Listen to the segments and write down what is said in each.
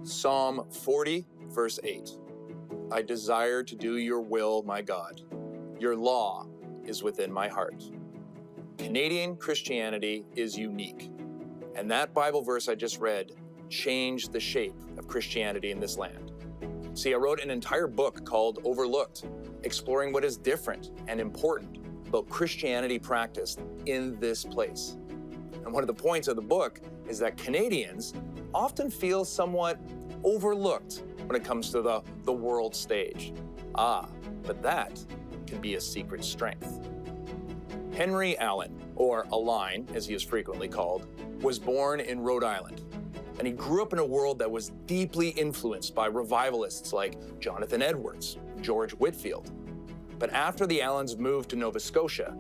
Psalm 40, verse 8. I desire to do your will, my God. Your law is within my heart. Canadian Christianity is unique, and that Bible verse I just read changed the shape of Christianity in this land. See, I wrote an entire book called Overlooked, exploring what is different and important about Christianity practiced in this place. And one of the points of the book is that Canadians often feel somewhat overlooked when it comes to the world stage. But that can be a secret strength. Henry Allen, or Align as he is frequently called, was born in Rhode Island. And he grew up in a world that was deeply influenced by revivalists like Jonathan Edwards, George Whitefield. But after the Allens moved to Nova Scotia,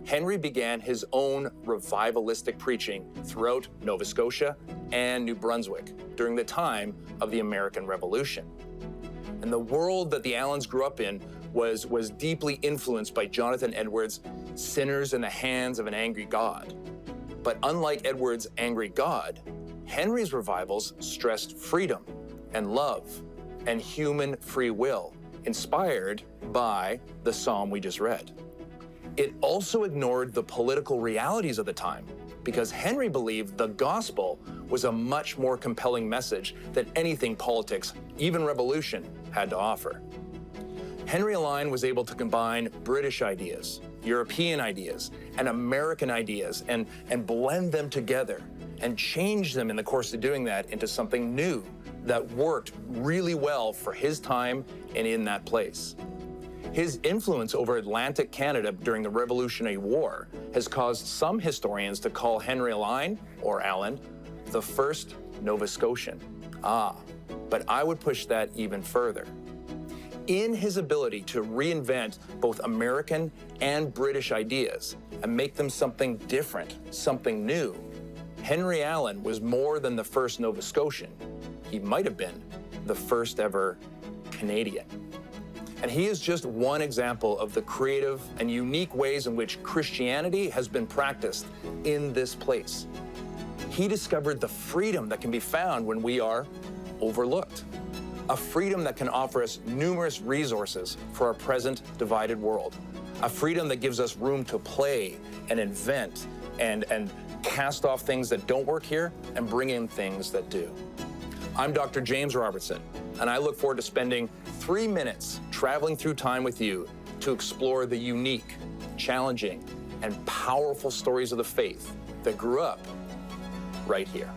Henry began his own revivalistic preaching throughout Nova Scotia and New Brunswick during the time of the American Revolution. And the world that the Allens grew up in was deeply influenced by Jonathan Edwards' sinners in the hands of an angry God. But unlike Edwards' angry God, Henry's revivals stressed freedom and love and human free will, inspired by the psalm we just read. It also ignored the political realities of the time, because Henry believed the gospel was a much more compelling message than anything politics, even revolution, had to offer. Henry Align was able to combine British ideas, European ideas, and American ideas and blend them together and change them in the course of doing that into something new that worked really well for his time and in that place. His influence over Atlantic Canada during the Revolutionary War has caused some historians to call Henry Align, or Allen, the first Nova Scotian. But I would push that even further. In his ability to reinvent both American and British ideas and make them something different, something new, Henry Allen was more than the first Nova Scotian. He might have been the first ever Canadian. And he is just one example of the creative and unique ways in which Christianity has been practiced in this place. He discovered the freedom that can be found when we are overlooked, a freedom that can offer us numerous resources for our present divided world, a freedom that gives us room to play and invent and cast off things that don't work here and bring in things that do. I'm Dr. James Robertson, and I look forward to spending 3 minutes traveling through time with you to explore the unique, challenging, and powerful stories of the faith that grew up right here.